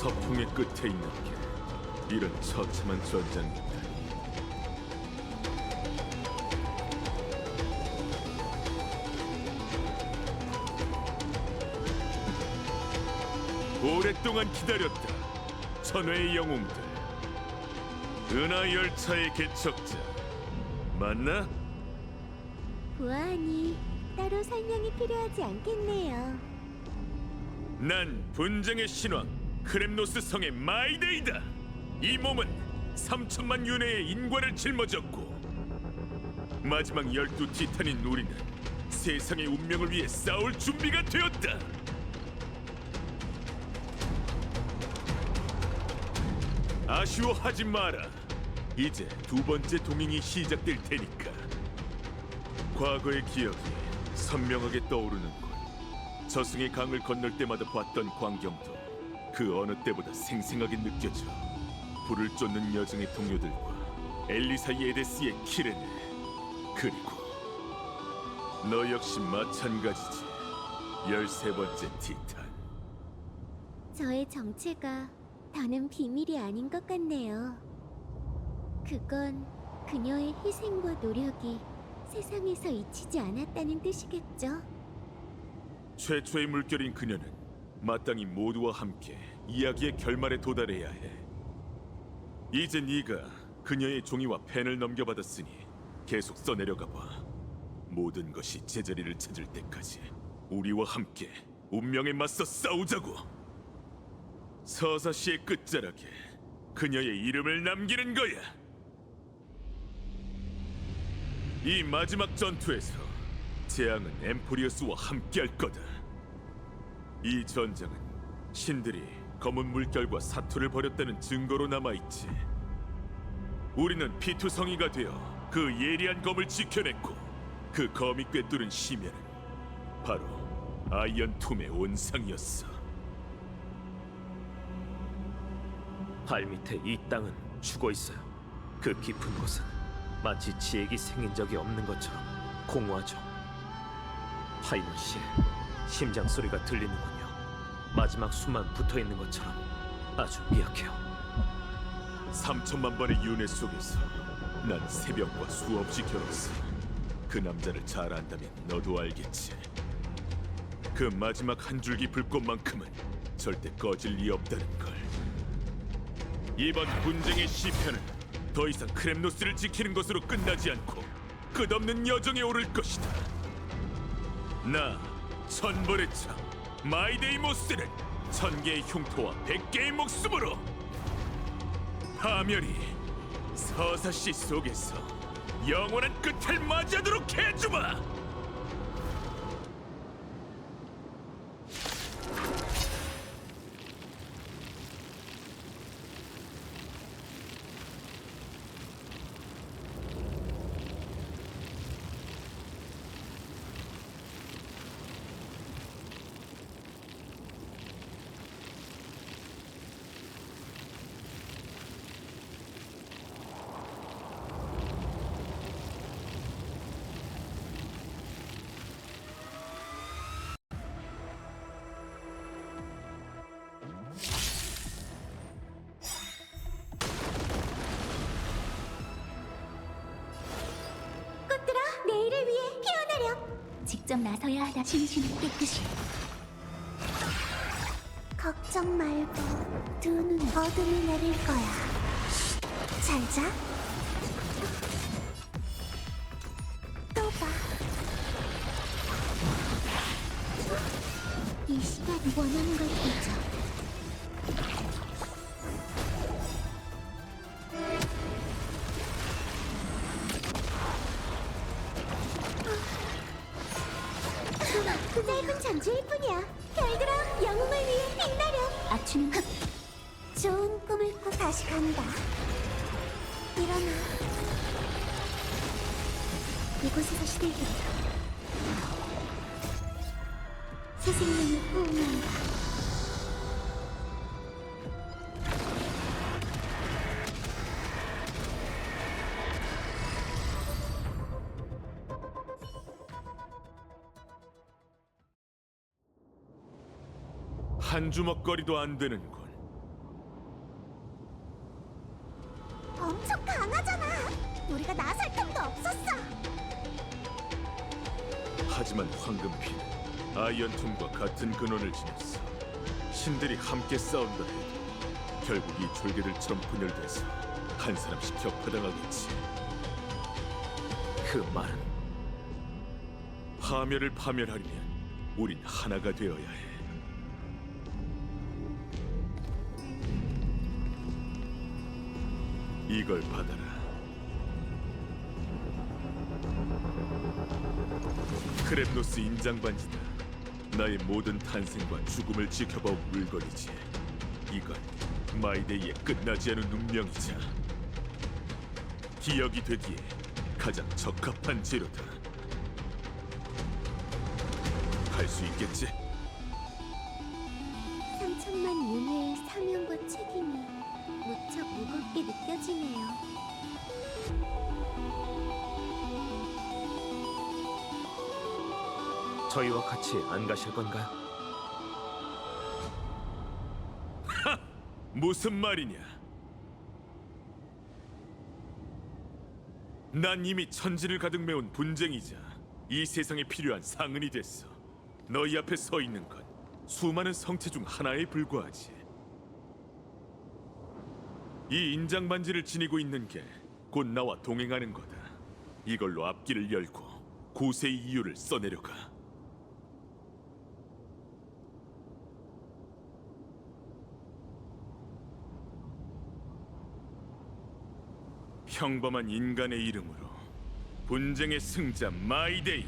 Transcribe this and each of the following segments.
서풍의 끝에 있는 게 이런 처참한 전장이다. 오랫동안 기다렸다. 천회의 영웅들. 은하 열차의 개척자 맞나? 보아하니 따로 설명이 필요하지 않겠네요. 난 분쟁의 신왕 크렘노스 성의 마이데이다. 이 몸은 3천만 윤회의 인과를 짊어졌고 마지막 12티탄인 우리는 세상의 운명을 위해 싸울 준비가 되었다. 아쉬워하지 마라. 이제 두 번째 동행이 시작될 테니까. 과거의 기억이 선명하게 떠오르는군. 저승의 강을 건널 때마다 봤던 광경도 그 어느 때보다 생생하게 느껴져. 불을 쫓는 여정의 동료들과 엘리사 예데스의 키레네, 그리고 너 역시 마찬가지지. 13번째 티탄. 저의 정체가 더는 비밀이 아닌 것 같네요. 그건 그녀의 희생과 노력이 세상에서 잊히지 않았다는 뜻이겠죠? 최초의 물결인 그녀는 마땅히 모두와 함께 이야기의 결말에 도달해야 해. 이제 네가 그녀의 종이와 펜을 넘겨받았으니 계속 써내려가 봐. 모든 것이 제자리를 찾을 때까지 우리와 함께 운명에 맞서 싸우자고. 서사시의 끝자락에 그녀의 이름을 남기는 거야. 이 마지막 전투에서 재앙은 엠포리어스와 함께할 거다. 이 전장은 신들이 검은 물결과 사투를 벌였다는 증거로 남아있지. 우리는 피투성이가 되어 그 예리한 검을 지켜냈고 그 검이 꿰뚫은 심연은 바로 아이언툼의 온상이었어. 발밑에 이 땅은 죽어 있어요. 그 깊은 곳은 마치 지액이 생긴 적이 없는 것처럼 공허하죠. 파이몬 씨의 심장 소리가 들리는군요. 마지막 숨만 붙어 있는 것처럼 아주 미약해요. 3천만 번의 윤회 속에서 난 새벽과 수없이 겨뤘어. 그 남자를 잘 안다면 너도 알겠지. 그 마지막 한 줄기 불꽃만큼은 절대 꺼질 리 없다는 걸. 이번 분쟁의 시편은 더 이상 크렘노스를 지키는 것으로 끝나지 않고 끝없는 여정에 오를 것이다. 나 천벌의 창 마이데이모스는 1000개의 흉터와 100개의 목숨으로 파멸이 서사시 속에서 영원한 끝을 맞이하도록 해주마. 꽃들아, 내일을 위해 피어나렴. 직접 나서야 하다 진심을 깨끗이. 걱정 말고 두 눈에 어둠이 내릴 거야. 잘 자. 또 봐. 이 시간이 원하는 걸 보자. 그 짧은 잠시일 뿐이야. 별들아, 영웅을 위해 빛나렴. 아추는 좋은 꿈을 꿔. 다시 간다. 일어나. 이곳에서 시들겠다. 새 생명을 호응한다. 한 주먹거리도 안 되는군. 우리가 나설 틈도 없었어. 하지만 황금피는 아이언톰과 같은 근원을 지녔어. 신들이 함께 싸운다 해도 결국 이 졸개들처럼 분열돼서 한 사람씩 격파당하겠지. 그 말은 파멸을 파멸하려면 우린 하나가 되어야 해. 이걸 받아라. 크랩노스 인장반지다. 나의 모든 탄생과 죽음을 지켜본 물건이지. 이건 마이데이의 끝나지 않은 운명이자 기억이 되기에 가장 적합한 재료다. 할 수 있겠지? 3천만 윤회의 사명과 책임이 무척 무겁게 느껴지네요. 저희와 같이 안 가실 건가요? 무슨 말이냐? 난 이미 천지를 가득 메운 분쟁이자 이 세상에 필요한 상흔이 됐어. 너희 앞에 서 있는 건 수많은 성체 중 하나에 불과하지. 이 인장 반지를 지니고 있는 게 곧 나와 동행하는 거다. 이걸로 앞길을 열고 고세의 이유를 써내려가. 평범한 인간의 이름으로 분쟁의 승자 마이데이,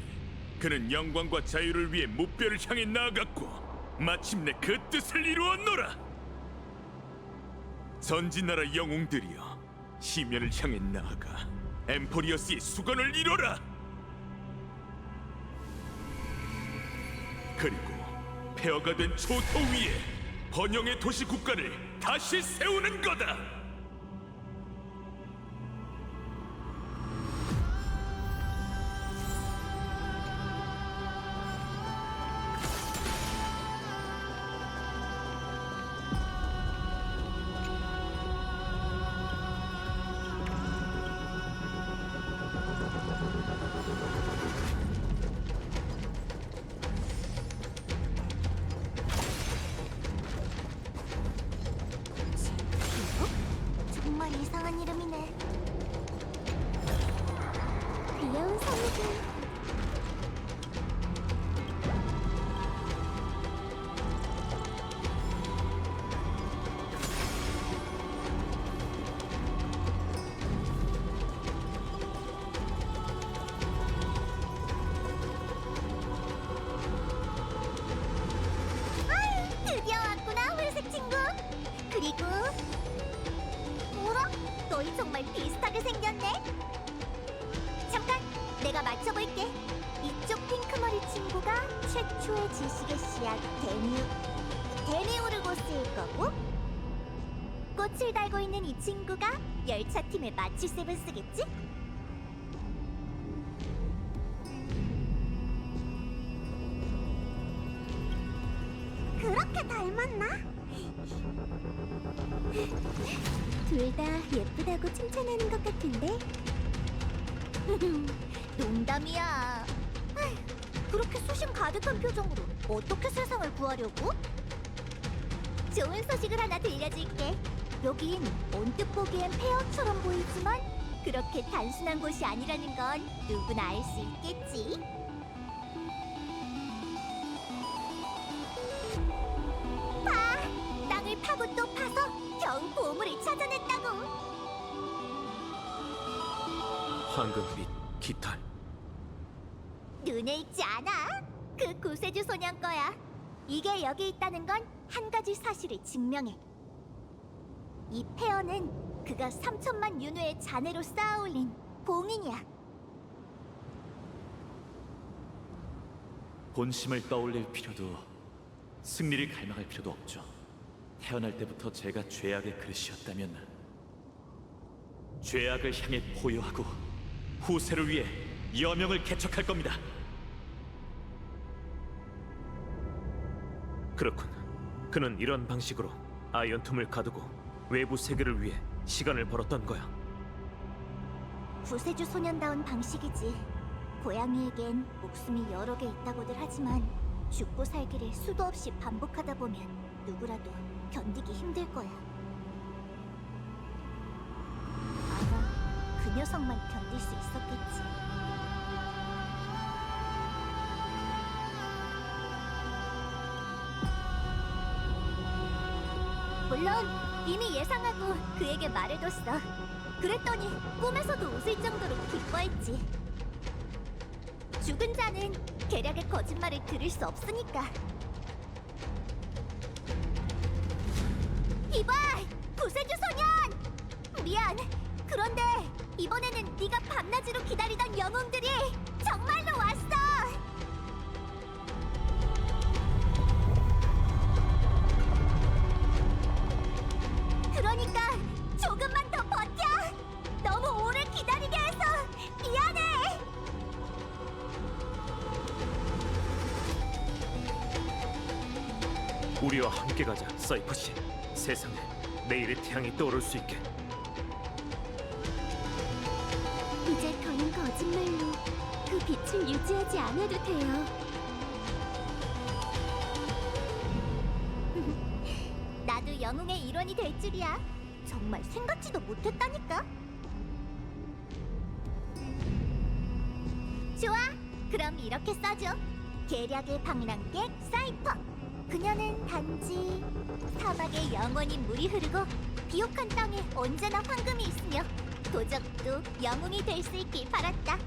그는 영광과 자유를 위해 목표를 향해 나아갔고 마침내 그 뜻을 이루었노라. 전진나라 영웅들이여, 시면을 향해 나아가 엠포리어스의 수건을 이뤄라. 그리고 폐허가 된 초토 위에 번영의 도시 국가를 다시 세우는 거다. 정말 이상한 이름이네. 귀여운 섬이군. 드디어 왔구나, 회색 친구. 그리고 뭐라? 너희 정말 비슷하게 생겼네. 잠깐, 내가 맞춰볼게. 이쪽 핑크머리 친구가 최초의 지식의 씨앗 데미오르고스일 거고, 꽃을 달고 있는 이 친구가 열차팀의 마치 세븐스겠지? 그렇게 닮았나? 둘 다 예쁘다고 칭찬하는 것 같은데? 농담이야. 아휴, 그렇게 수심 가득한 표정으로 어떻게 세상을 구하려고? 좋은 소식을 하나 들려줄게. 여긴 언뜻 보기엔 폐허처럼 보이지만 그렇게 단순한 곳이 아니라는 건 누구나 알 수 있겠지. 봐! 땅을 파고 또 파서 겨우 보물을 찾아냈다고. 황금빛 깃털. 눈에 익지 않아? 그 구세주 소년 거야. 이게 여기 있다는 건 한 가지 사실을 증명해. 이 폐허는 그가 3천만 윤회의 잔해로 쌓아올린 봉인이야. 본심을 떠올릴 필요도 승리를 갈망할 필요도 없죠. 태어날 때부터 제가 죄악의 그릇이었다면 죄악을 향해 포효하고 후세를 위해 여명을 개척할 겁니다. 그렇군. 그는 이런 방식으로 아이언 틈을 가두고 외부 세계를 위해 시간을 벌었던 거야. 구세주 소년다운 방식이지. 고양이에겐 목숨이 여러 개 있다고들 하지만 죽고 살기를 수도 없이 반복하다 보면 누구라도 견디기 힘들 거야. 아마 그 녀석만 견딜 수 있었겠지. 물론 이미 예상하고 그에게 말해뒀어. 그랬더니 꿈에서도 웃을 정도로 기뻐했지. 죽은 자는 계략의 거짓말을 들을 수 없으니까. 이봐! 구세주 소년! 미안. 그런데 이번에는 네가 밤낮으로 기다리던 영웅들이 정말로 왔어! 그러니까 조금만 더 버텨! 너무 오래 기다리게 해서 미안해! 우리와 함께 가자, 사이퍼 씨. 세상에 내일의 태양이 떠오를 수 있게. 이제 더는 거짓말로 그 빛을 유지하지 않아도 돼요. 나도 영웅의 일원이 될 줄이야. 정말 생각지도 못했다니까. 좋아, 그럼 이렇게 써줘. 계략의 방랑객 사이퍼. 그녀는 단지 사막에 영원히 물이 흐르고 비옥한 땅에 언제나 황금이 있으며 도적도 영웅이 될 수 있길 바랐다.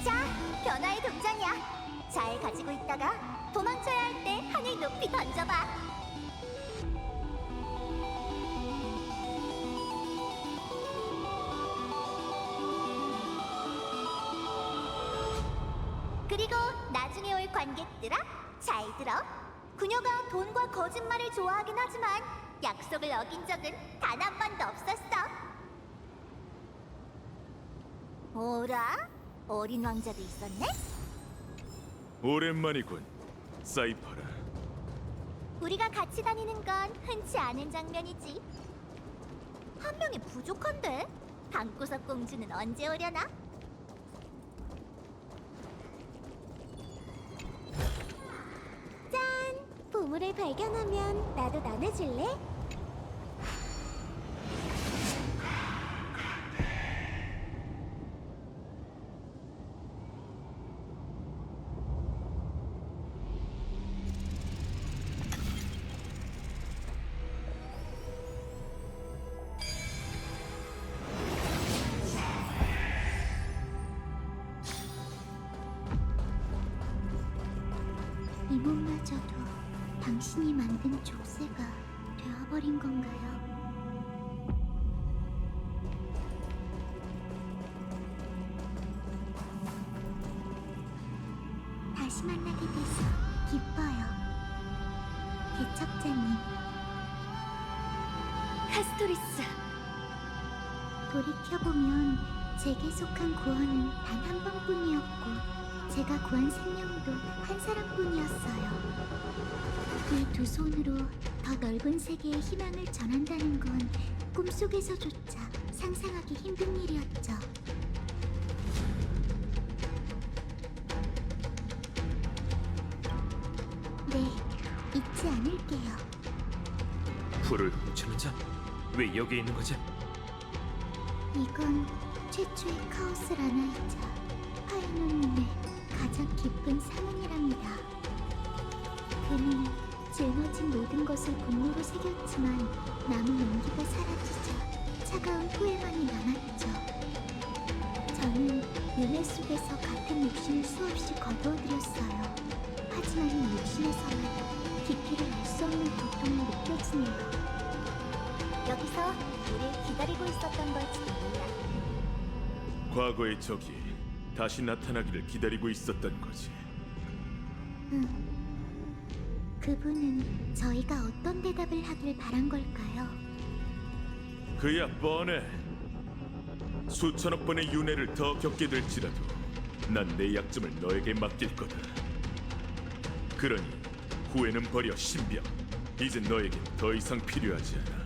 자, 변화의 동전이야. 잘 가지고 있다가 도망쳐야 할 때 하늘 높이 던져봐. 그리고 나중에 올 관객들아, 잘 들어. 그녀가 돈과 거짓말을 좋아하긴 하지만 약속을 어긴 적은 단 한 번도 없었어. 뭐라? 어린 왕자도 있었네? 오랜만이군, 사이퍼라. 우리가 같이 다니는 건 흔치 않은 장면이지. 한 명이 부족한데? 방구석 공주는 언제 오려나? 짠! 보물을 발견하면 나도 나눠줄래? 이 몸마저도 당신이 만든 족쇄가 되어버린 건가요? 다시 만나게 돼서 기뻐요. 개척자님. 카스토리스. 돌이켜보면 제게 속한 구원은 단 한 번뿐이었고 제가 구한 생명도 한 사람뿐이었어요. 이 두 손으로 더 넓은 세계에 희망을 전한다는 건 꿈속에서조차 상상하기 힘든 일이었죠. 네, 잊지 않을게요. 불을 훔치는 자? 왜 여기 있는 거지? 이건 최초의 카오스 라나이자 파이논님의 가장 깊은 사랑이랍니다. 그는 짊어진 모든 것을 분노로 새겼지만 남은 용기가 사라지자 차가운 후회만이 남았죠. 저는 윤회 속에서 같은 육신을 수없이 거두어들였어요. 하지만 이 육신에서만 깊이를 알 수 없는 고통이 느껴지네요. 여기서 우릴 기다리고 있었던 걸지도 몰라. 과거의 적이 다시 나타나기를 기다리고 있었던 거지. 그분은 저희가 어떤 대답을 하길 바란 걸까요? 그야 뻔해. 수천억 번의 윤회를 더 겪게 될지라도 난 내 약점을 너에게 맡길 거다. 그러니 후회는 버려 신병. 이제 너에겐 더 이상 필요하지 않아.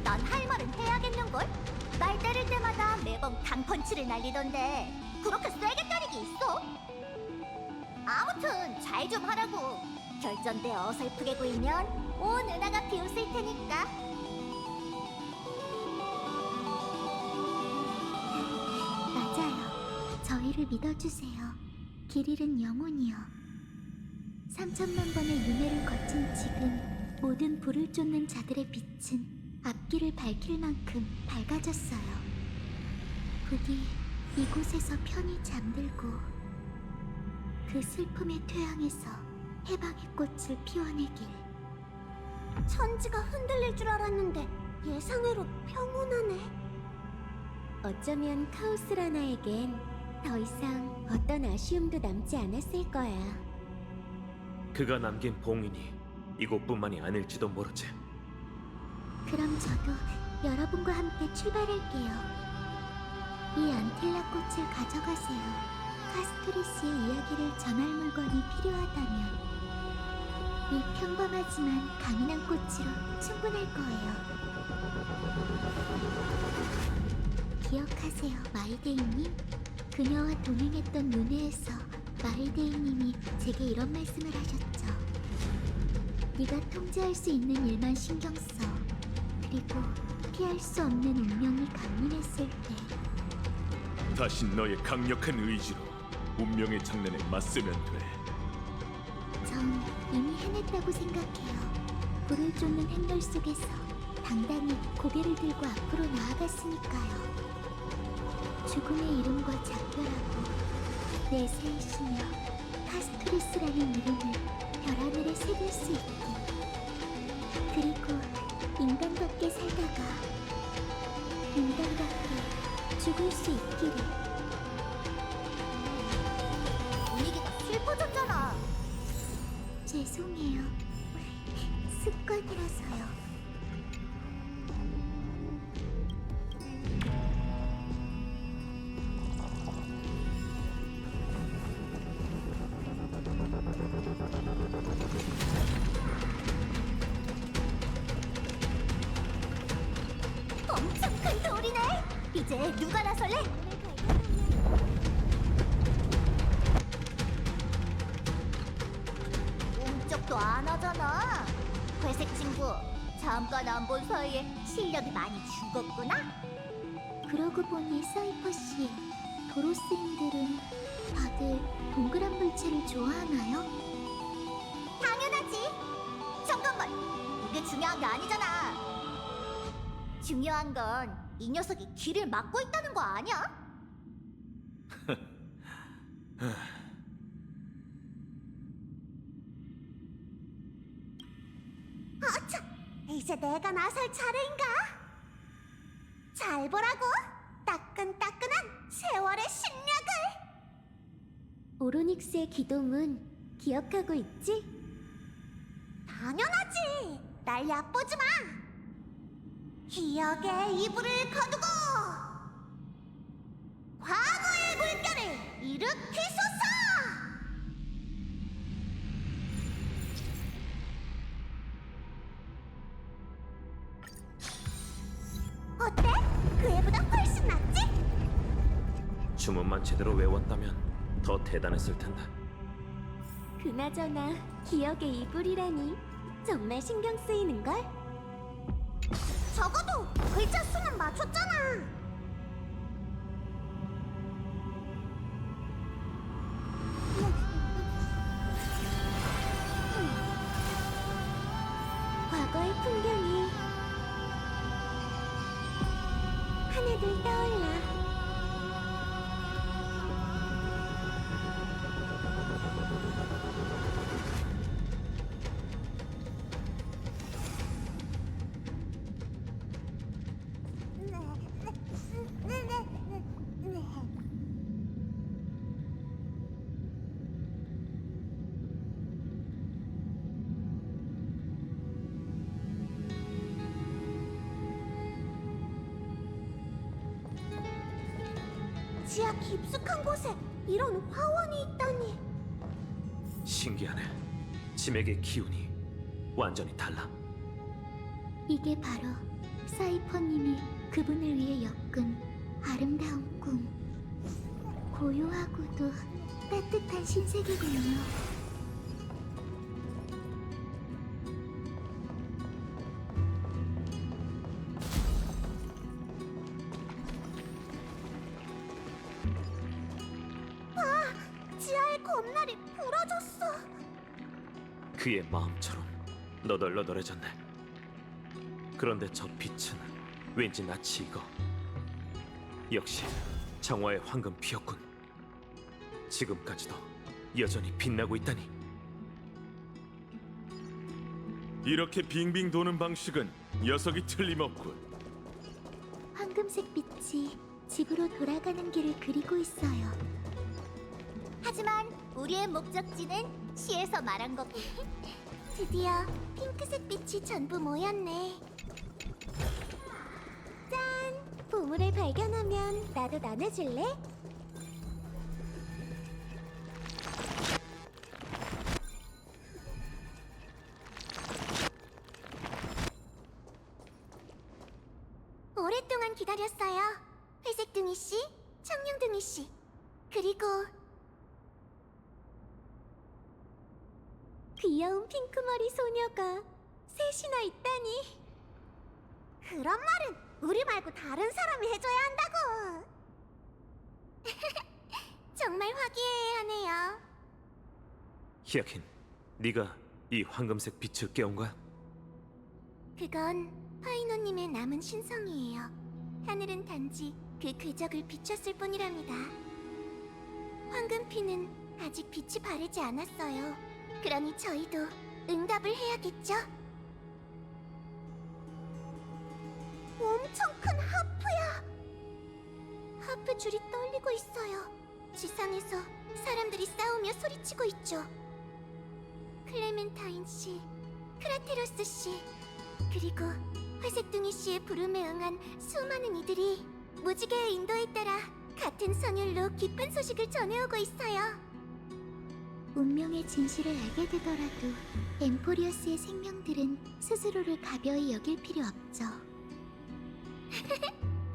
난 할 말은 해야겠는걸? 말 때릴 때마다 매번 강펀치를 날리던데 그렇게 세게 때리기 있어? 아무튼 잘 좀 하라고. 결전대 어설프게 구이면 온 은하가 비웃을 테니까. 맞아요. 저희를 믿어주세요. 길 잃은 영혼이요. 3천만 번의 윤회를 거친 지금 모든 불을 쫓는 자들의 빛은 앞길을 밝힐 만큼 밝아졌어요. 부디 이곳에서 편히 잠들고 그 슬픔의 퇴양에서 해방의 꽃을 피워내길. 천지가 흔들릴 줄 알았는데 예상외로 평온하네. 어쩌면 카오스라나에겐 더 이상 어떤 아쉬움도 남지 않았을 거야. 그가 남긴 봉인이 이곳뿐만이 아닐지도 모르지. 그럼 저도 여러분과 함께 출발할게요. 이 안텔라 꽃을 가져가세요. 카스토리스의 이야기를 전할 물건이 필요하다면 이 평범하지만 강인한 꽃으로 충분할 거예요. 기억하세요, 마이데이님. 그녀와 동행했던 눈에에서 마이데이님이 제게 이런 말씀을 하셨죠. 네가 통제할 수 있는 일만 신경 써. 그리고 피할 수 없는 운명이 강림했을 때 다시 너의 강력한 의지로 운명의 장난에 맞서면 돼. 전 이미 해냈다고 생각해요. 불을 쫓는 행렬 속에서 당당히 고개를 들고 앞으로 나아갔으니까요. 죽음의 이름과 작별하고 내세이시며 카스토리스라는 이름을 별하늘에 새길 수 있게. 그리고 인간답게 살다가 인간답게 죽을 수 있기를. 분위기가 슬퍼졌잖아. 죄송해요. 습관이라서요. 엄청 큰 돌이네. 이제 누가 나설래? 꼼짝도 안 하잖아. 회색 친구, 잠깐 안 본 사이에 실력이 많이 죽었구나. 그러고 보니 사이퍼 씨, 도로스인들은 다들 동그란 물체를 좋아하나요? 당연하지. 잠깐만, 이게 중요한 게 아니잖아. 중요한 건 이 녀석이 길을 막고 있다는 거 아니야? 아차! 이제 내가 나설 차례인가? 잘 보라고! 따끈따끈한 세월의 심력을! 오로닉스의 기동은 기억하고 있지? 당연하지! 날 얕보지 마! 기억의 이불을 거두고 과거의 물결을 일으키소서! 어때? 그 애보다 훨씬 낫지? 주문만 제대로 외웠다면 더 대단했을 텐데. 그나저나 기억의 이불이라니 정말 신경 쓰이는걸? 적어도 글자 수는 맞췄잖아. 과거의 풍경이 하나둘 떠올라. 깊숙한 곳에 이런 화원이 있다니. 신기하네. 짐에게 기운이 완전히 달라. 이게 바로 사이퍼님이 그분을 위해 엮은 아름다운 꿈. 고요하고도 따뜻한 신세계군요. 지하의 건날이 부러졌어. 그의 마음처럼 너덜너덜해졌네. 그런데 저 빛은 왠지 낯이 익어. 역시 정화의 황금 피였군. 지금까지도 여전히 빛나고 있다니. 이렇게 빙빙 도는 방식은 녀석이 틀림없군. 황금색 빛이 집으로 돌아가는 길을 그리고 있어요. 하지만 우리의 목적지는 시에서 말한 거고. 드디어 핑크색 빛이 전부 모였네. 짠! 보물을 발견하면 나도 나눠줄래? 오랫동안 기다렸어요. 회색둥이 씨, 청룡둥이 씨, 그리고 귀여운 핑크머리 소녀가 셋이나 있다니. 그런 말은 우리 말고 다른 사람이 해줘야 한다고. 정말 화기애애하네요. 히아킨, 네가 이 황금색 빛을 깨운 거야? 그건 파이노님의 남은 신성이에요. 하늘은 단지 그 궤적을 비췄을 뿐이랍니다. 황금피는 아직 빛이 바르지 않았어요. 그러니 저희도 응답을 해야겠죠? 엄청 큰 하프야! 하프 줄이 떨리고 있어요. 지상에서 사람들이 싸우며 소리치고 있죠. 클레멘타인 씨, 크라테로스 씨, 그리고 회색둥이 씨의 부름에 응한 수많은 이들이 무지개의 인도에 따라 같은 선율로 기쁜 소식을 전해오고 있어요. 운명의 진실을 알게 되더라도 엠포리어스의 생명들은 스스로를 가벼이 여길 필요 없죠.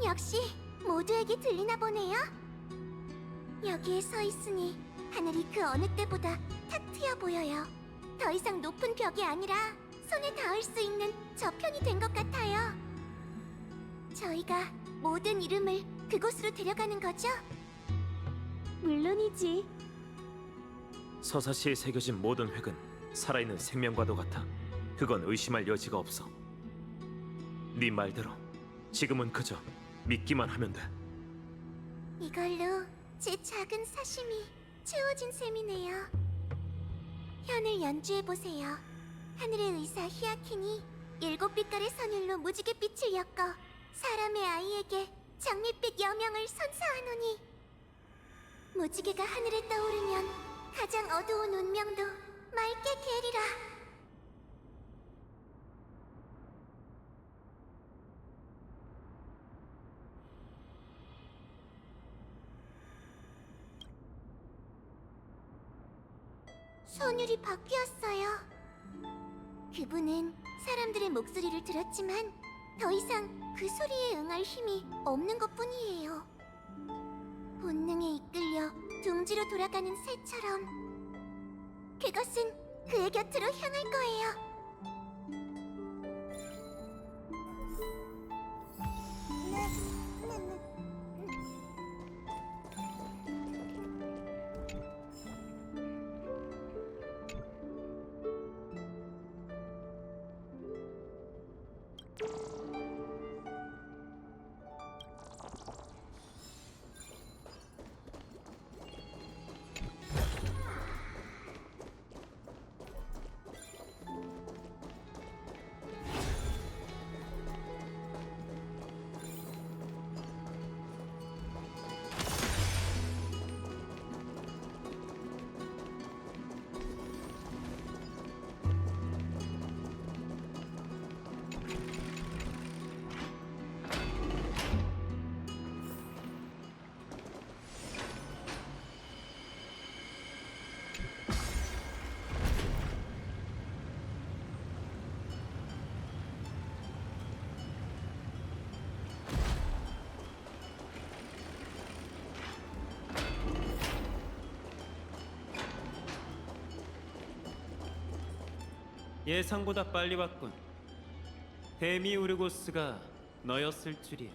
역시 모두에게 들리나 보네요. 여기에 서 있으니 하늘이 그 어느 때보다 탁 트여 보여요. 더 이상 높은 벽이 아니라 손에 닿을 수 있는 저편이 된 것 같아요. 저희가 모든 이름을 그곳으로 데려가는 거죠? 물론이지. 서사시에 새겨진 모든 획은 살아있는 생명과도 같아. 그건 의심할 여지가 없어. 네 말대로 지금은 그저 믿기만 하면 돼. 이걸로 제 작은 사심이 채워진 셈이네요. 현을 연주해보세요. 하늘의 의사 히아킨이 7빛깔의 선율로 무지갯빛을 엮어 사람의 아이에게 장밋빛 여명을 선사하노니, 무지개가 하늘에 떠오르면 가장 어두운 운명도 맑게 개리라. 선율이 바뀌었어요. 그분은 사람들의 목소리를 들었지만 더 이상 그 소리에 응할 힘이 없는 것뿐이에요. 본능에 이끌려 둥지로 돌아가는 새처럼 그것은 그의 곁으로 향할 거예요. 예상보다 빨리 왔군. 데미우르고스가 너였을 줄이야.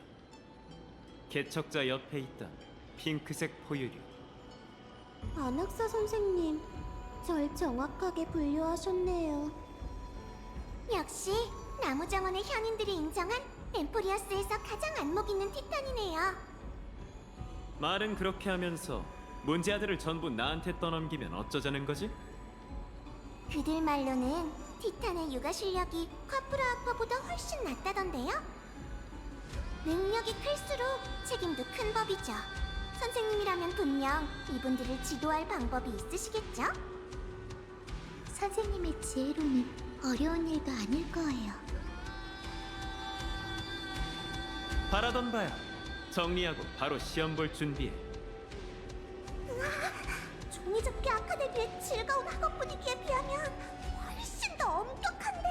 개척자 옆에 있던 핑크색 포유류. 안학사 선생님, 절 정확하게 분류하셨네요. 역시 나무정원의 현인들이 인정한 엠포리어스에서 가장 안목 있는 티탄이네요. 말은 그렇게 하면서 문제아들을 전부 나한테 떠넘기면 어쩌자는 거지? 그들 말로는 티탄의 육아 실력이 카프라 아빠보다 훨씬 낫다던데요? 능력이 클수록 책임도 큰 법이죠. 선생님이라면 분명 이분들을 지도할 방법이 있으시겠죠? 선생님의 지혜로는 어려운 일도 아닐 거예요. 바라던 바야. 정리하고 바로 시험 볼 준비해. 종이접기 아카데미의 즐거운 학업 분위기에 비하면 훨씬 더 엄격한데.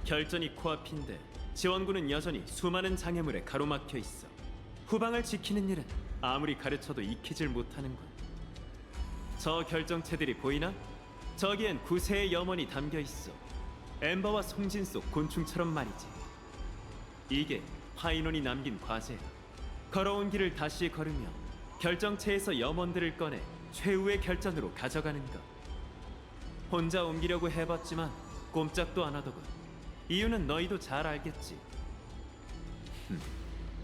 결전이 코앞인데 지원군은 여전히 수많은 장애물에 가로막혀 있어. 후방을 지키는 일은 아무리 가르쳐도 익히질 못하는군. 저 결정체들이 보이나? 저기엔 구세의 염원이 담겨 있어. 엠버와 송진 속 곤충처럼 말이지. 이게 파이논이 남긴 과제야. 걸어온 길을 다시 걸으며 결정체에서 염원들을 꺼내 최후의 결전으로 가져가는 것. 혼자 옮기려고 해봤지만 꼼짝도 안 하더군. 이유는 너희도 잘 알겠지.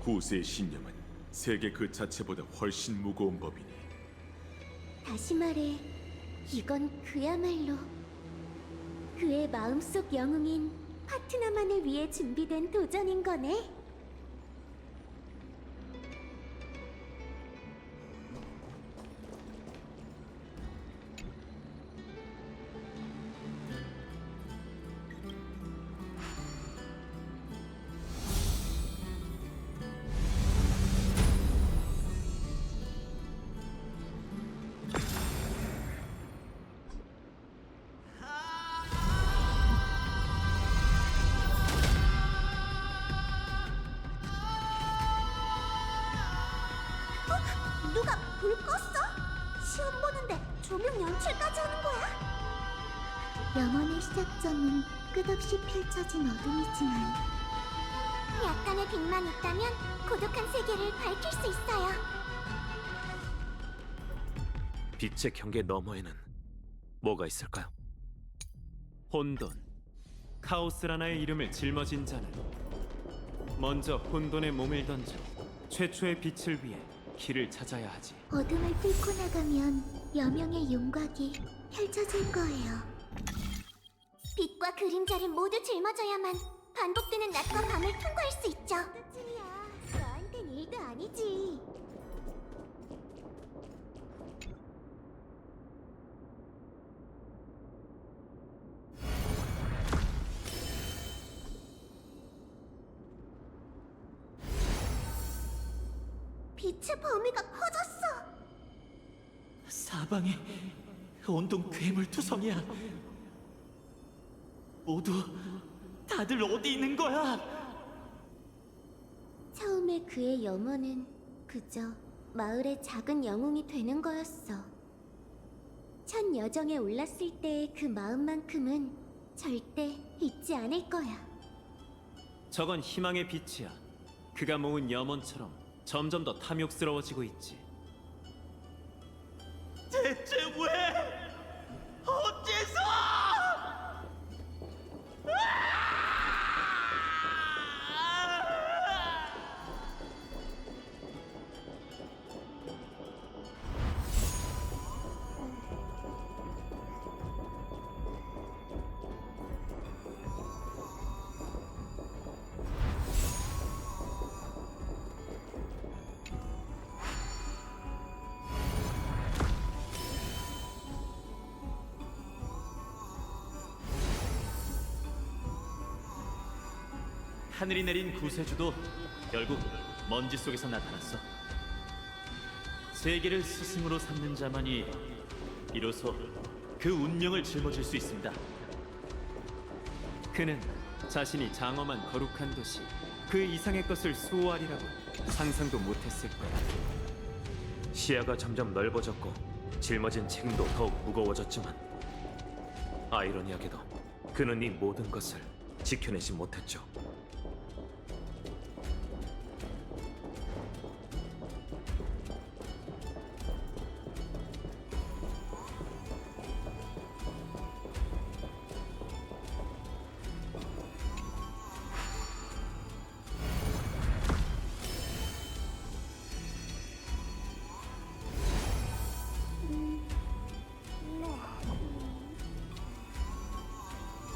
구세의 신념은 세계 그 자체보다 훨씬 무거운 법이니 다시 말해, 이건 그야말로 그의 마음속 영웅인 파트너만을 위해 준비된 도전인 거네. 누가 불 껐어? 시험 보는데 조명 연출까지 하는 거야? 영원의 시작점은 끝없이 펼쳐진 어둠이지만 약간의 빛만 있다면 고독한 세계를 밝힐 수 있어요. 빛의 경계 너머에는 뭐가 있을까요? 혼돈, 카오스라나의 이름을 짊어진 자는 먼저 혼돈에 몸을 던져 최초의 빛을 위해 길을 찾아야 하지. 어둠을 뚫고 나가면 여명의 윤곽이 펼쳐질 거예요. 빛과 그림자를 모두 짊어져야만 반복되는 낮과 밤을 통과할 수 있죠. 너한텐 일도 아니지. 빛의 범위가 커졌어. 사방에 온통 괴물 투성이야. 모두 다들 어디 있는 거야? 처음에 그의 염원은 그저 마을의 작은 영웅이 되는 거였어. 첫 여정에 올랐을 때의 그 마음만큼은 절대 잊지 않을 거야. 저건 희망의 빛이야. 그가 모은 염원처럼 점점 더 탐욕스러워지고 있지. 대체 왜? 어째서? 하늘이 내린 구세주도 결국 먼지 속에서 나타났어. 세계를 스승으로 삼는 자만이 비로소 그 운명을 짊어질 수 있습니다. 그는 자신이 장엄한 거룩한 도시 그 이상의 것을 수호하리라고 상상도 못했을 거야. 시야가 점점 넓어졌고 짊어진 책임도 더욱 무거워졌지만 아이러니하게도 그는 이 모든 것을 지켜내지 못했죠.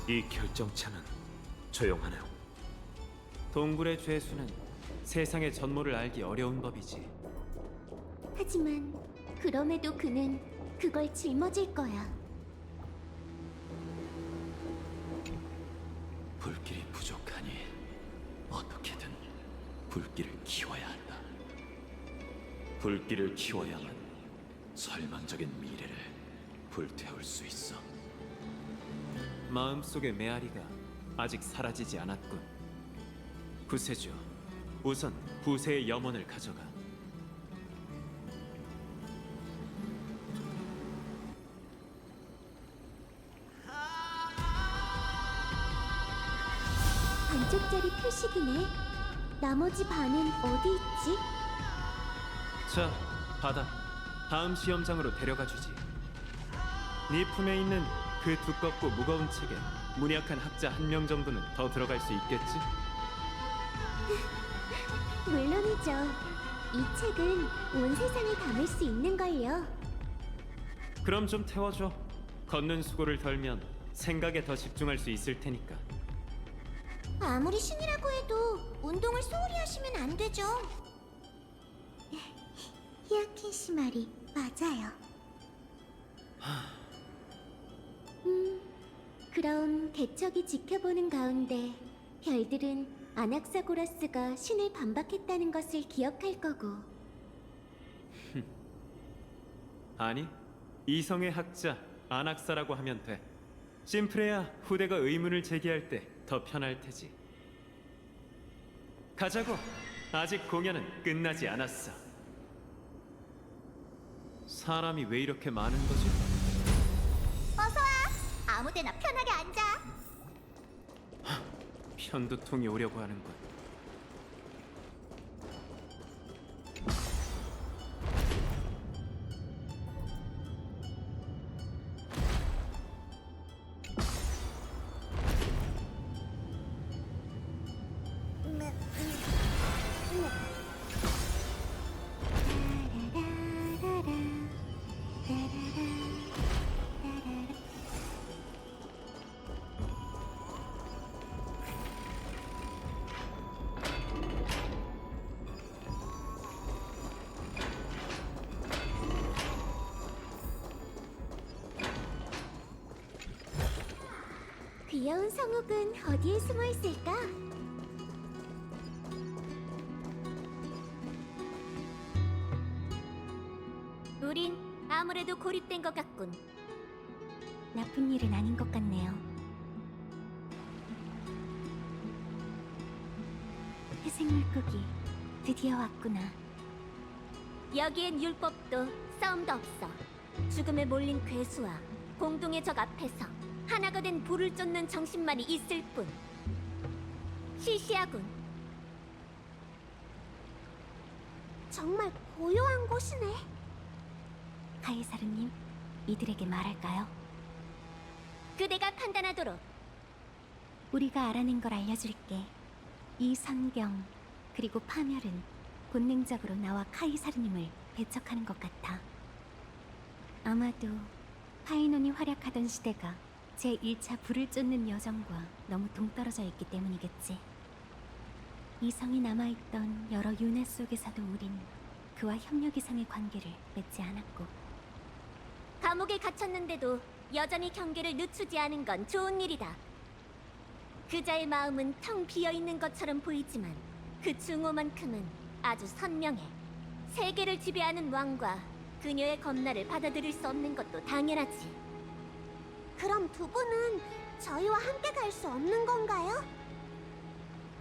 이 결정차는 조용하네요. 동굴의 죄수는 세상의 전모를 알기 어려운 법이지. 하지만 그럼에도 그는 그걸 짊어질 거야. 불길이 부족하니 어떻게든 불길을 키워야 한다. 불길을 키워야만 절망적인 미래를 불태울 수 있어. 마음속의 메아리가 아직 사라지지 않았군. 구세주, 우선 부세의 염원을 가져가. 반쪽짜리 표식이네. 나머지 반은 어디 있지? 자, 받아. 다음 시험장으로 데려가 주지. 네 품에 있는 그 두껍고 무거운 책에 문약한 학자 한 명 정도는 더 들어갈 수 있겠지? 물론이죠. 이 책은 온 세상을 담을 수 있는 걸요. 그럼 좀 태워줘. 걷는 수고를 덜면 생각에 더 집중할 수 있을 테니까. 아무리 신이라고 해도 운동을 소홀히 하시면 안 되죠. 히아킨 씨 말이 맞아요. 그럼 대척이 지켜보는 가운데 별들은 아낙사고라스가 신을 반박했다는 것을 기억할 거고. 아니, 이성의 학자 아낙사라고 하면 돼. 심플해야 후대가 의문을 제기할 때 더 편할 테지. 가자고. 아직 공연은 끝나지 않았어. 사람이 왜 이렇게 많은 거지? 어서 와. 아무데나 편하게 앉아. 편두통이 오려고 하는군. 귀여운 성욱은 어디에 숨어 있을까? 우린 아무래도 고립된 것 같군. 나쁜 일은 아닌 것 같네요. 회색 물고기 드디어 왔구나. 여기엔 율법도 싸움도 없어. 죽음에 몰린 괴수와 공동의 적 앞에서 하나가 된 불을 쫓는 정신만이 있을 뿐. 시시하군. 정말 고요한 곳이네. 카이사르님, 이들에게 말할까요? 그대가 판단하도록. 우리가 알아낸 걸 알려줄게. 이 성경 그리고 파멸은 본능적으로 나와 카이사르님을 배척하는 것 같아. 아마도 파이논이 활약하던 시대가 제1차 불을 쫓는 여정과 너무 동떨어져 있기 때문이겠지. 이 성이 남아있던 여러 윤회 속에서도 우린 그와 협력 이상의 관계를 맺지 않았고. 감옥에 갇혔는데도 여전히 경계를 늦추지 않은 건 좋은 일이다. 그자의 마음은 텅 비어있는 것처럼 보이지만 그 증오만큼은 아주 선명해. 세계를 지배하는 왕과 그녀의 검나를 받아들일 수 없는 것도 당연하지. 그럼 두 분은 저희와 함께 갈 수 없는 건가요?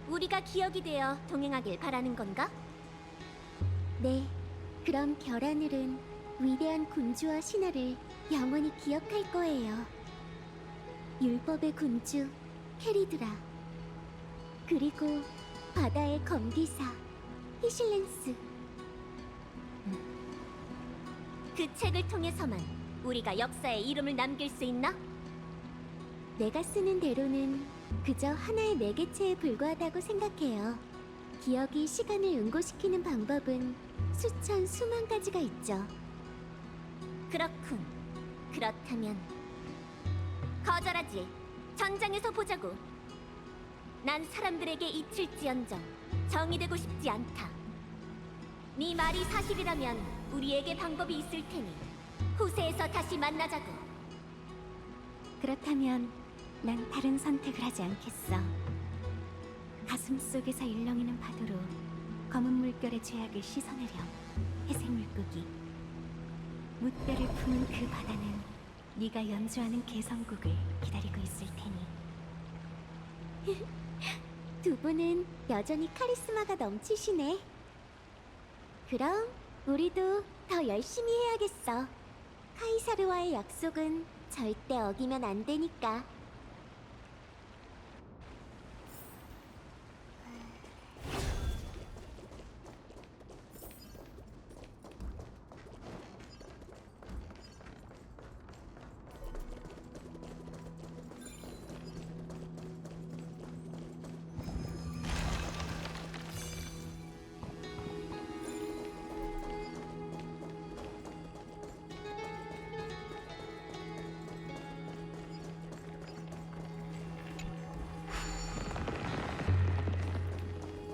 우리가 기억이 되어 동행하길 바라는 건가? 네, 그럼 별하늘은 위대한 군주와 신하를 영원히 기억할 거예요. 율법의 군주 캐리드라, 그리고 바다의 검기사 히실렌스. 그 책을 통해서만 우리가 역사에 이름을 남길 수 있나? 내가 쓰는 대로는 그저 하나의 매개체에 불과하다고 생각해요. 기억이 시간을 응고시키는 방법은 수천 수만 가지가 있죠. 그렇군. 그렇다면 거절하지. 전장에서 보자고. 난 사람들에게 잊힐지언정 정이 되고 싶지 않다. 네 말이 사실이라면 우리에게 방법이 있을 테니 후세에서 다시 만나자고. 그렇다면 난 다른 선택을 하지 않겠어. 가슴 속에서 일렁이는 파도로 검은 물결의 죄악을 씻어내렴. 회색 물고기. 무뼈를 품은 그 바다는 네가 연주하는 개성곡을 기다리고 있을 테니. 두 분은 여전히 카리스마가 넘치시네. 그럼 우리도 더 열심히 해야겠어. 카이사르와의 약속은 절대 어기면 안 되니까.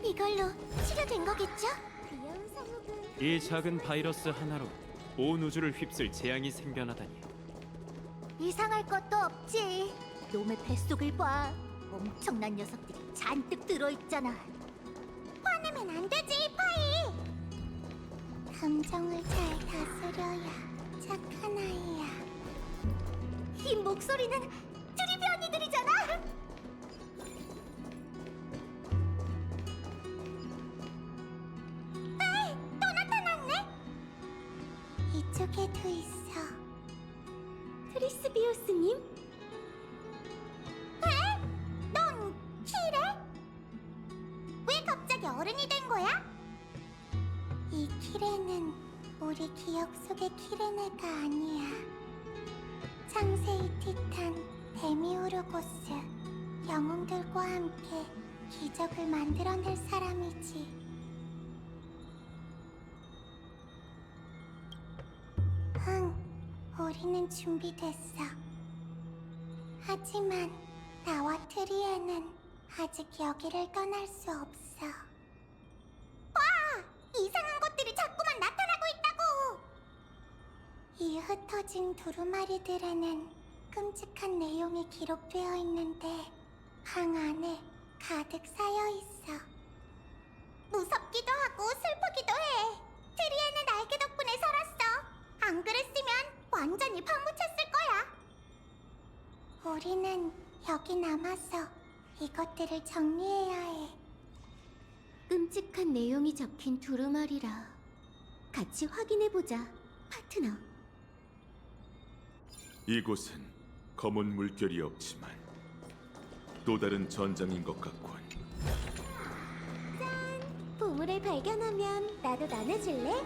이걸로 치료된 거겠죠? 귀여운 상욱은 이 작은 바이러스 하나로 온 우주를 휩쓸 재앙이 생겨나다니. 이상할 것도 없지. 놈의 뱃속을 봐. 엄청난 녀석들이 잔뜩 들어있잖아. 화내면 안 되지, 파이. 감정을 잘 다스려야 착한 아이야. 이 목소리는 트리비 언니들이잖아. 이쪽에도 있어. 트리스비우스님? 에? 넌 키레? 왜 갑자기 어른이 된 거야? 이 키레는 우리 기억 속의 키레네가 아니야. 창세의 티탄 데미우르고스, 영웅들과 함께 기적을 만들어낼 사람이지. 응, 우리는 준비됐어. 하지만 나와 트리에는 아직 여기를 떠날 수 없어. 와! 이상한 것들이 자꾸만 나타나고 있다고! 이 흩어진 두루마리들에는 끔찍한 내용이 기록되어 있는데 방 안에 가득 쌓여 있어. 무섭기도 하고 슬프기도 해. 트리에는 날개 덕분에 살았어. 안 그랬으면 완전히 파묻혔을 거야. 우리는 여기 남아서 이것들을 정리해야 해. 끔찍한 내용이 적힌 두루마리라. 같이 확인해보자, 파트너. 이곳은 검은 물결이 없지만 또 다른 전장인 것 같군. 보물을 발견하면 나도 나눠줄래?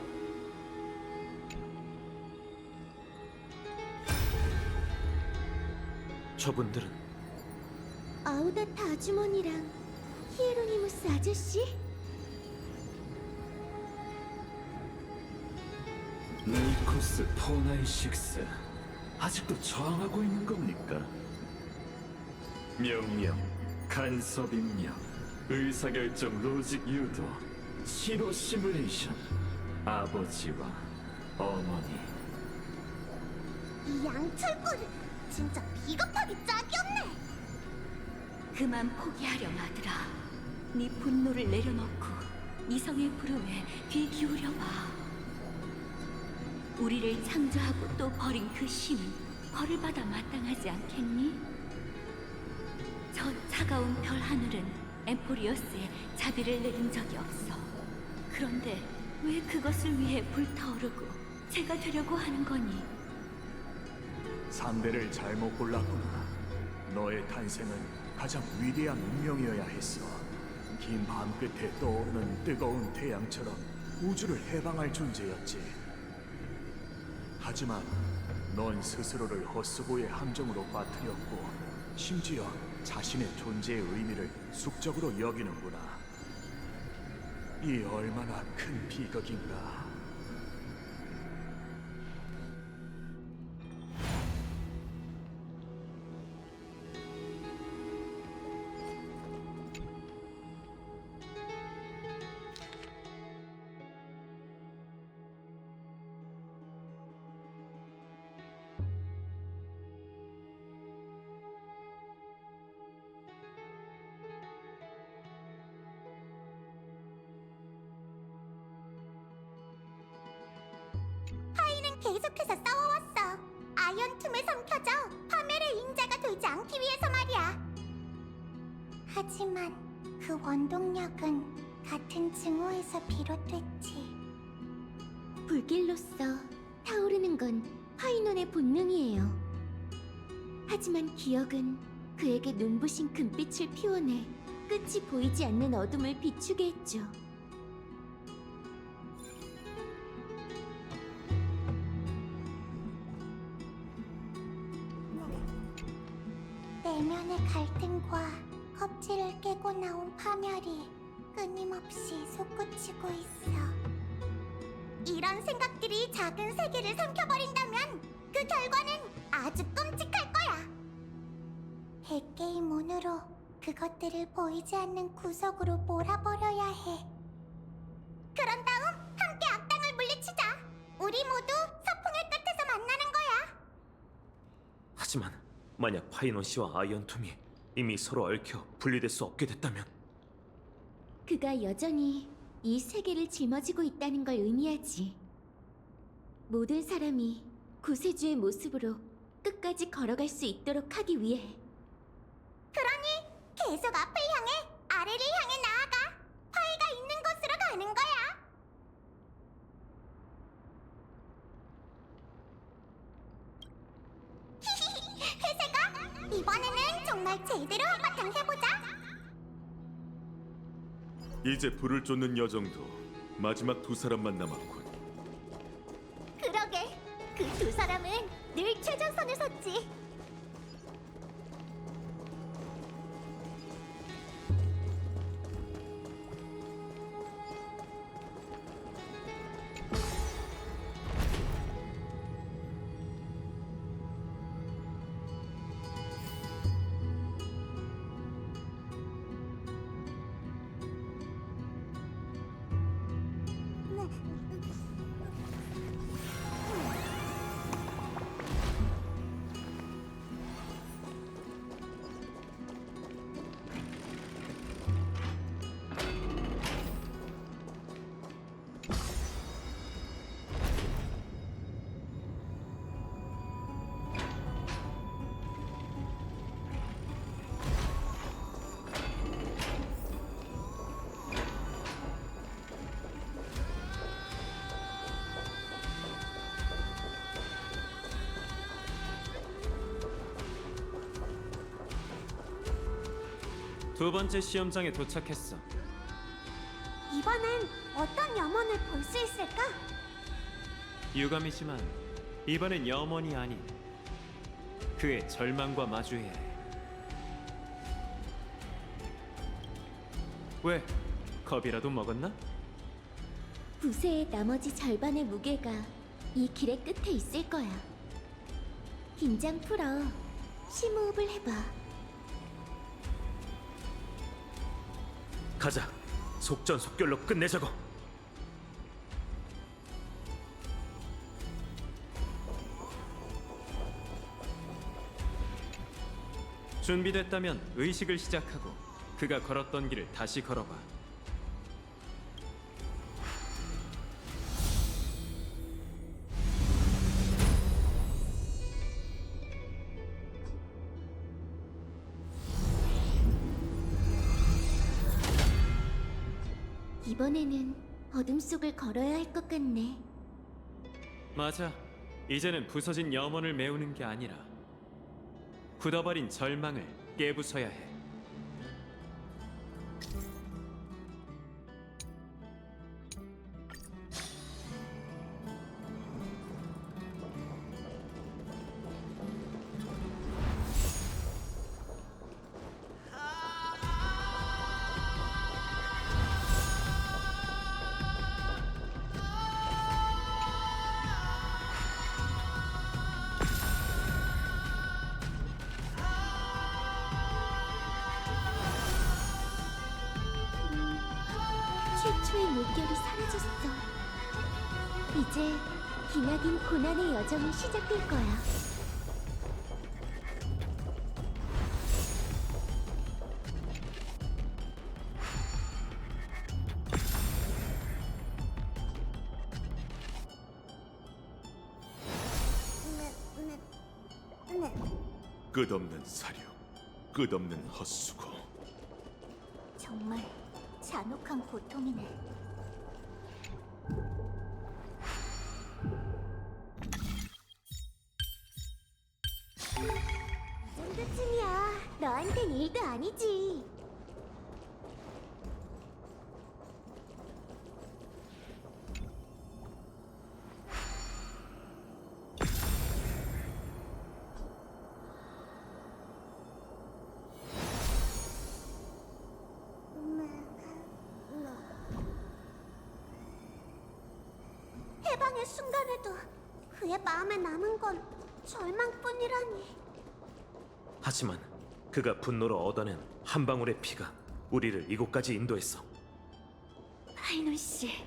저분들은 아우다타 아주머니랑 히에로니무스 아저씨? 네이코스 포나이식스 아직도 저항하고 있는 겁니까? 명령, 간섭 입력, 의사결정 로직 유도, 시도 시뮬레이션, 아버지와 어머니. 이 양철꾼 진짜 비겁하기 짝이 없네. 그만 포기하렴 아들아. 네 분노를 내려놓고 이성의 부름에 귀 기울여봐. 우리를 창조하고 또 버린 그 신은 벌을 받아 마땅하지 않겠니? 저 차가운 별 하늘은 엠포리어스에 자비를 내린 적이 없어. 그런데 왜 그것을 위해 불타오르고 제가 되려고 하는 거니? 상대를 잘못 골랐구나. 너의 탄생은 가장 위대한 운명이어야 했어. 긴 밤 끝에 떠오르는 뜨거운 태양처럼 우주를 해방할 존재였지. 하지만 넌 스스로를 헛수고의 함정으로 빠뜨렸고 심지어 자신의 존재의 의미를 숙적으로 여기는구나. 이 얼마나 큰 비극인가. 파이는 계속해서 싸워왔어. 아이언 틈을 삼켜져 파멸의 인자가 되지 않기 위해서 말이야. 하지만 그 원동력은 같은 증오에서 비롯됐지. 불길로서 타오르는 건 파이논의 본능이에요. 하지만 기억은 그에게 눈부신 금빛을 피워내 끝이 보이지 않는 어둠을 비추게 했죠. 내면의 갈등과 껍질을 깨고 나온 파멸이 끊임없이 솟구치고 있어. 이런 생각들이 작은 세계를 삼켜버린다면 그 결과는 아주 끔찍할 거야. 100개의 문으로 그것들을 보이지 않는 구석으로 몰아버려야 해. 그런 다음 함께 악당을 물리치자. 우리 모두 서풍의 끝에서 만나는 거야. 하지만 만약 파이논 씨와 아이언툼이 이미 서로 얽혀 분리될 수 없게 됐다면 그가 여전히 이 세계를 짊어지고 있다는 걸 의미하지. 모든 사람이 구세주의 모습으로 끝까지 걸어갈 수 있도록 하기 위해. 그러니 계속 앞을 향해 아래를 향해 나아가. 파이가 있는 곳으로 가는 거야. 회색아, 이번에는 정말 제대로 한바탕 해보자. 이제 불을 쫓는 여정도 마지막 두 사람만 남았군. 그러게, 그 두 사람은 늘 최전선에 섰지. 두 번째 시험장에 도착했어. 이번엔 어떤 염원을 볼 수 있을까? 유감이지만 이번엔 염원이 아닌 그의 절망과 마주해야 해. 왜? 겁이라도 먹었나? 부세의 나머지 절반의 무게가 이 길의 끝에 있을 거야. 긴장 풀어. 심호흡을 해봐. 가자. 속전속결로 끝내자고. 준비됐다면 의식을 시작하고 그가 걸었던 길을 다시 걸어봐. 이번에는 어둠 속을 걸어야 할 것 같네. 맞아. 이제는 부서진 염원을 메우는 게 아니라 굳어버린 절망을 깨부숴야 해. 최초의 물결이 사라졌어. 이제 기나긴 고난의 여정이 시작될 거야. 끝없는 사료, 끝없는 헛수고. 정말 잔혹한 고통이네. 이 정도쯤이야. 너한텐 일도 아니지. 해방의 순간에도 그의 마음에 남은 건 절망뿐이라니. 하지만 그가 분노로 얻어낸 한 방울의 피가 우리를 이곳까지 인도했어. 파이논 씨,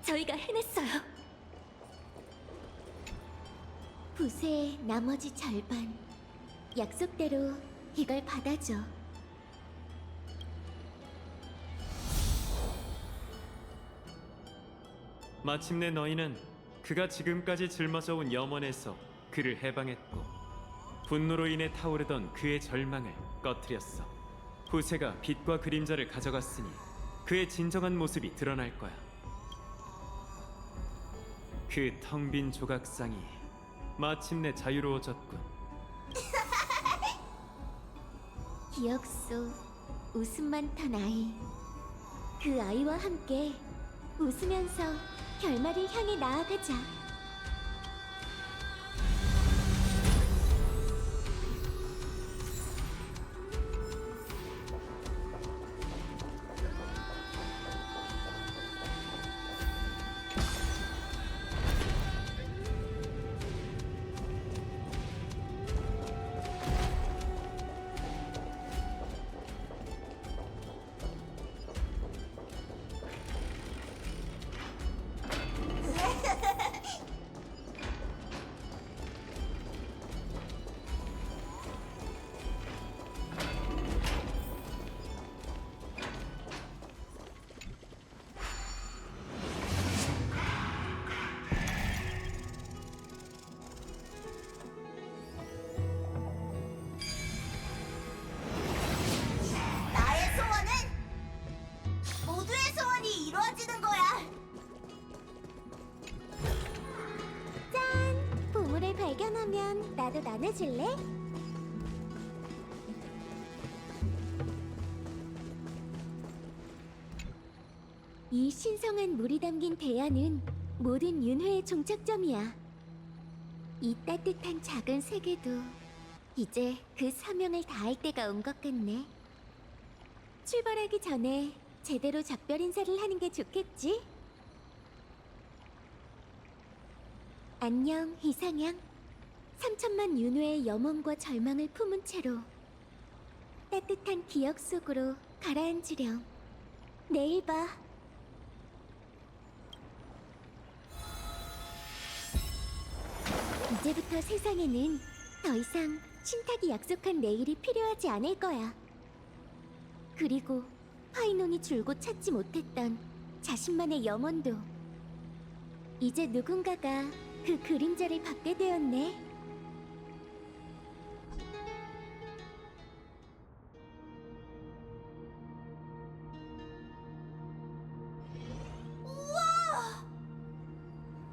저희가 해냈어요. 붓의 나머지 절반. 약속대로 이걸 받아줘. 마침내 너희는 그가 지금까지 짊어져온 염원에서 그를 해방했고 분노로 인해 타오르던 그의 절망을 꺼트렸어. 후세가 빛과 그림자를 가져갔으니 그의 진정한 모습이 드러날 거야. 그 텅 빈 조각상이 마침내 자유로워졌군. 기억 속 웃음 많던 아이. 그 아이와 함께 웃으면서 결말을 향해 나아가자. 나의 소원은 모두의 소원이 이루어지는 거야. 짠! 보물을 발견하면 나도 나눠줄래? 이 신성한 물이 담긴 대야는 모든 윤회의 종착점이야. 이 따뜻한 작은 세계도 이제 그 사명을 다할 때가 온 것 같네. 출발하기 전에 제대로 작별 인사를 하는 게 좋겠지? 안녕, 이상향. 3천만 윤회의 염원과 절망을 품은 채로 따뜻한 기억 속으로 가라앉으렴. 내일 봐. 이제부터 세상에는 더 이상 신탁이 약속한 내일이 필요하지 않을 거야. 그리고 파이논이 줄곧 찾지 못했던 자신만의 염원도 이제 누군가가 그 그림자를 받게 되었네.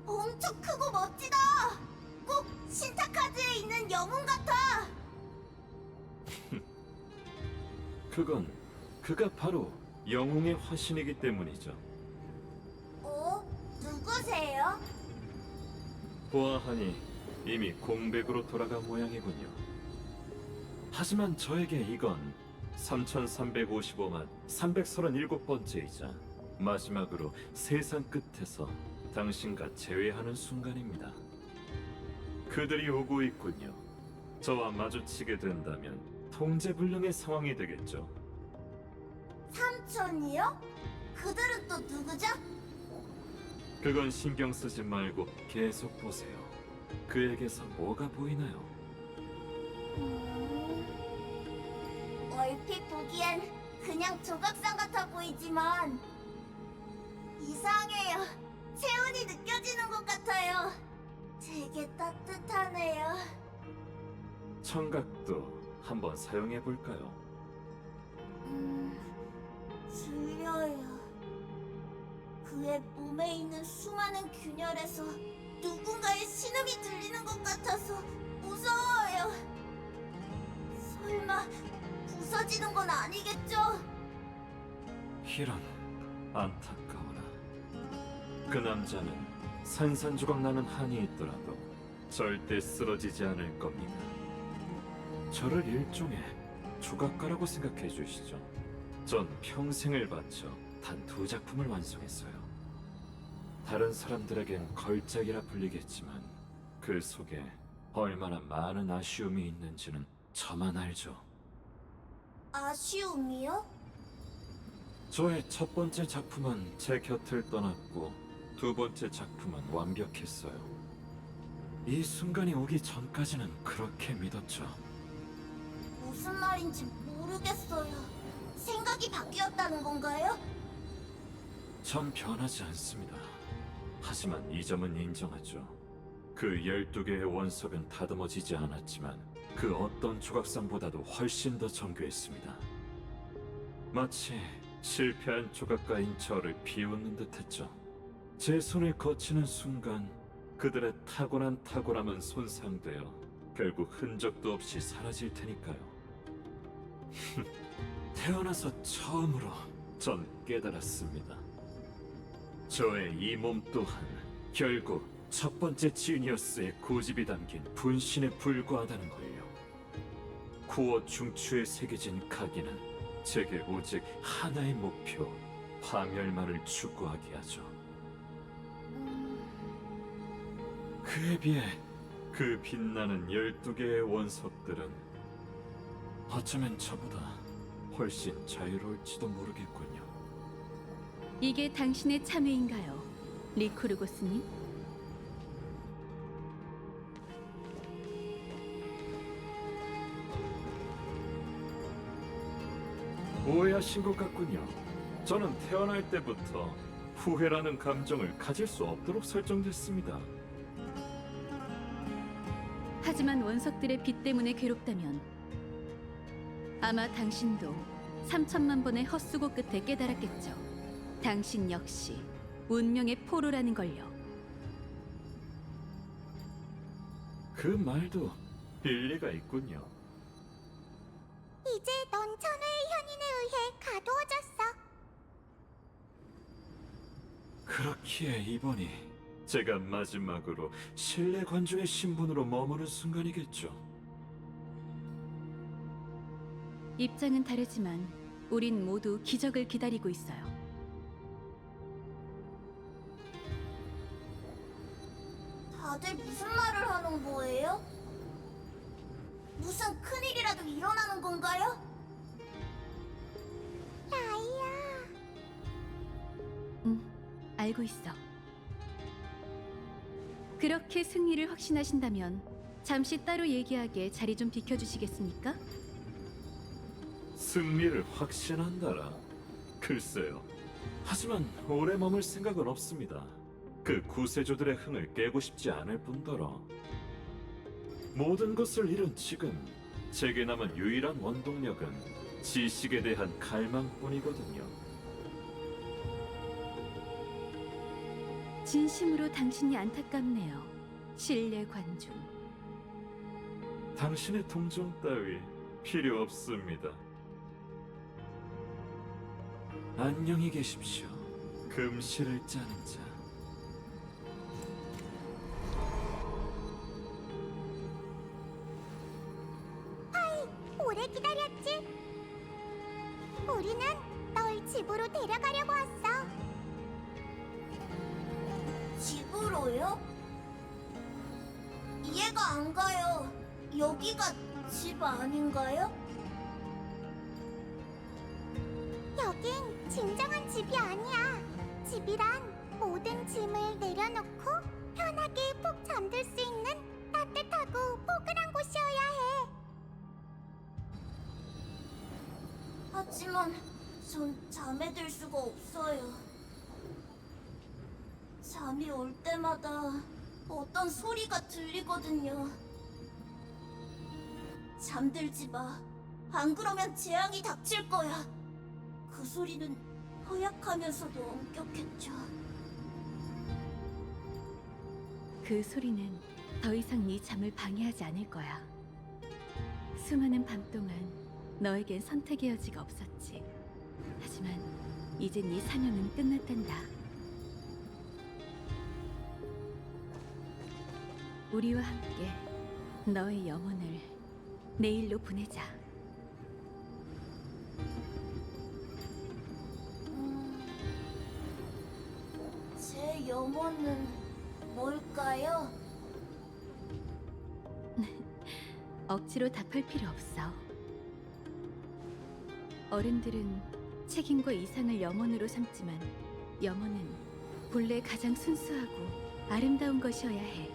엄청 크고 멋지다. 꼭 신타카드에 있는 영웅 같아. 그가 바로 영웅의 화신이기 때문이죠. 누구세요? 보아하니 이미 공백으로 돌아간 모양이군요. 하지만 저에게 이건 3355만 337번째이자 마지막으로 세상 끝에서 당신과 재회하는 순간입니다. 그들이 오고 있군요. 저와 마주치게 된다면 통제불능의 상황이 되겠죠. 삼촌이요? 그들은 또 누구죠? 그건 신경 쓰지 말고 계속 보세요. 그에게서 뭐가 보이나요? 얼핏 보기엔 그냥 조각상 같아 보이지만 이상해요. 체온이 느껴지는 것 같아요. 되게 따뜻하네요. 청각도 한번 사용해 볼까요? 들려요. 그의 몸에 있는 수많은 균열에서 누군가의 신음이 들리는 것 같아서 무서워요. 설마 부서지는 건 아니겠죠? 이런 안타까워라. 그 남자는 산산조각 나는 한이 있더라도 절대 쓰러지지 않을 겁니다. 저를 일종의 조각가라고 생각해 주시죠. 전 평생을 바쳐 단 2작품을 완성했어요. 다른 사람들에겐 걸작이라 불리겠지만 그 속에 얼마나 많은 아쉬움이 있는지는 저만 알죠. 아쉬움이요? 저의 첫 번째 작품은 제 곁을 떠났고 2번째 작품은 완벽했어요. 이 순간이 오기 전까지는 그렇게 믿었죠. 무슨 말인지 모르겠어요. 생각이 바뀌었다는 건가요? 전 변하지 않습니다. 하지만 이 점은 인정하죠. 그 12개의 원석은 다듬어지지 않았지만 그 어떤 조각상보다도 훨씬 더 정교했습니다. 마치 실패한 조각가인 저를 비웃는 듯했죠. 제 손을 거치는 순간 그들의 타고난 탁월함은 손상되어 결국 흔적도 없이 사라질 테니까요. 태어나서 처음으로 전 깨달았습니다. 저의 이 몸 또한 결국 첫 번째 지니어스의 고집이 담긴 분신에 불과하다는 걸요. 코어 중추에 새겨진 각인은 제게 오직 하나의 목표, 파멸만을 추구하게 하죠. 그에 비해 그 빛나는 12개의 원석들은 어쩌면 저보다 훨씬 자유로울지도 모르겠군요. 이게 당신의 참회인가요, 리쿠르고스님? 오해하신 것 같군요. 저는 태어날 때부터 후회라는 감정을 가질 수 없도록 설정됐습니다. 하지만 원석들의 빛 때문에 괴롭다면 아마 당신도 3천만 번의 헛수고 끝에 깨달았겠죠. 당신 역시 운명의 포로라는 걸요. 그 말도 일리가 있군요. 이제 넌 천하의 현인에 의해 가두어졌어. 그렇기에 이번이 제가 마지막으로 신뢰 관중의 신분으로 머무는 순간이겠죠. 입장은 다르지만 우린 모두 기적을 기다리고 있어요. 다들 무슨 말을 하는 거예요? 무슨 큰일이라도 일어나는 건가요? 라이야. 알고 있어. 그렇게 승리를 확신하신다면 잠시 따로 얘기하게 자리 좀 비켜주시겠습니까? 승리를 확신한다라. 글쎄요. 하지만 오래 머물 생각은 없습니다. 그 구세주들의 흥을 깨고 싶지 않을 뿐더러 모든 것을 잃은 지금 제게 남은 유일한 원동력은 지식에 대한 갈망뿐이거든요. 진심으로 당신이 안타깝네요, 신뢰 관중. 당신의 동정 따위 필요 없습니다. 안녕히 계십시오. 금실을 짜는 자. 오래 기다렸지? 우리는 널 집으로 데려가려고 왔어. 집으로요? 이해가 안 가요. 여기가 집 아닌가요? 여긴 진정한 집이 아니야. 집이란 모든 짐을 내려놓고 편하게 푹 잠들 수 있는 따뜻하고 포근한 곳이어야 해. 하지만 전 잠에 들 수가 없어요. 잠이 올 때마다 어떤 소리가 들리거든요. 잠들지 마. 안 그러면 재앙이 닥칠 거야. 그 소리는 허약하면서도 엄격했죠. 그 소리는 더 이상 네 잠을 방해하지 않을 거야. 수많은 밤 동안 너에겐 선택의 여지가 없었지. 하지만 이제 네 사명은 끝났단다. 우리와 함께 너의 영혼을 내일로 보내자. 제 영혼은 뭘까요? 억지로 답할 필요 없어. 어른들은 책임과 이상을 영혼으로 삼지만 영혼은 본래 가장 순수하고 아름다운 것이어야 해.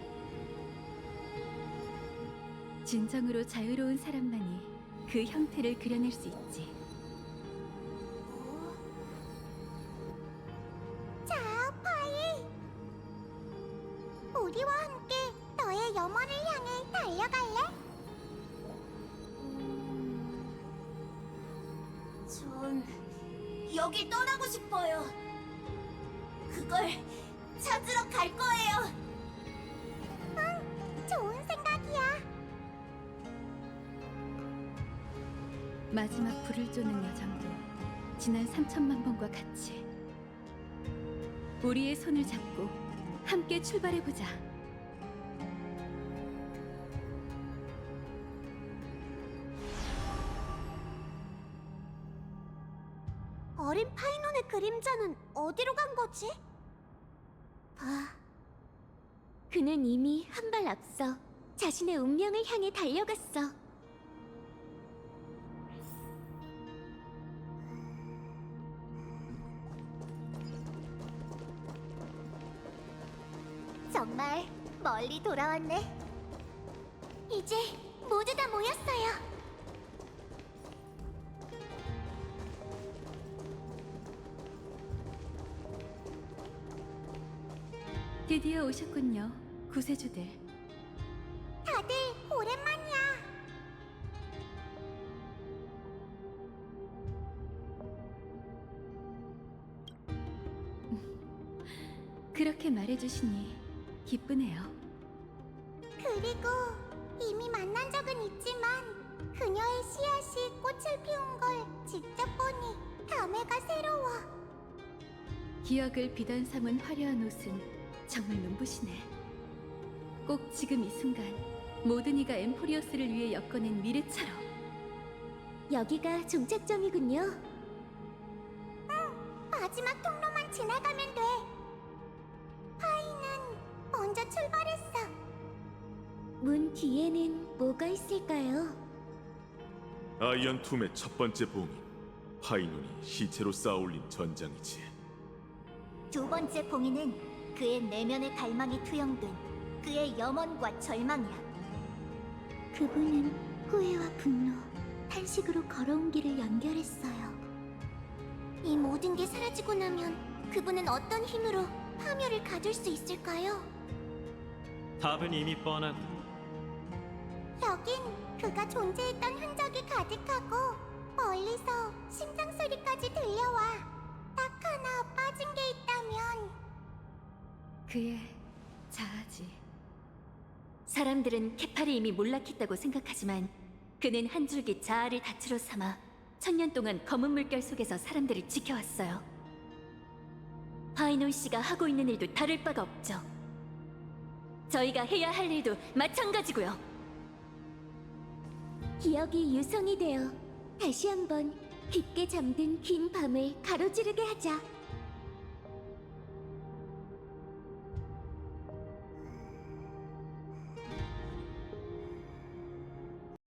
진정으로 자유로운 사람만이 그 형태를 그려낼 수 있지. 자, 파이. 우리와 함께 너의 영혼을 향해 달려갈래? 전 여기 떠나고 싶어요. 그걸 찾으러 갈 거예요. 응, 좋은 생각이야. 마지막 불을 쫓는 여정도 지난 3천만 번과 같이 우리의 손을 잡고 함께 출발해보자. 어린 파이논의 그림자는 어디로 간 거지? 그는 이미 한 발 앞서 자신의 운명을 향해 달려갔어. 정말 멀리 돌아왔네. 이제 모두 다 모였어요. 드디어 오셨군요, 구세주들. 다들 오랜만이야. 그렇게 말해주시니 기쁘네요. 그리고 이미 만난 적은 있지만 그녀의 씨앗이 꽃을 피운 걸 직접 보니 감회가 새로워. 기억을 비단 삼은 화려한 옷은 정말 눈부시네. 꼭 지금 이 순간 모든 이가 엠포리어스를 위해 엮어낸 미래처럼. 여기가 종착점이군요. 마지막 통로만 지나가면 돼. 파이는 먼저 출발했어. 문 뒤에는 뭐가 있을까요? 아이언 툼의 첫 번째 봉인 파이논이 시체로 쌓아올린 전장이지. 두 번째 봉인은 그의 내면의 갈망이 투영된 그의 염원과 절망이야. 그분은 후회와 분노, 탄식으로 걸어온 길을 연결했어요. 이 모든 게 사라지고 나면 그분은 어떤 힘으로 파멸을 가둘 수 있을까요? 답은 이미 뻔하고 여긴 그가 존재했던 흔적이 가득하고 멀리서 심장 소리까지 들려와. 딱 하나 빠진 게 있다면 그의 자아지. 사람들은 케파를 이미 몰락했다고 생각하지만 그는 한 줄기 자아를 다치로 삼아 천년 동안 검은 물결 속에서 사람들을 지켜왔어요. 파이놀 씨가 하고 있는 일도 다를 바가 없죠. 저희가 해야 할 일도 마찬가지고요. 기억이 유성이 되어 다시 한번 깊게 잠든 긴 밤을 가로지르게 하자.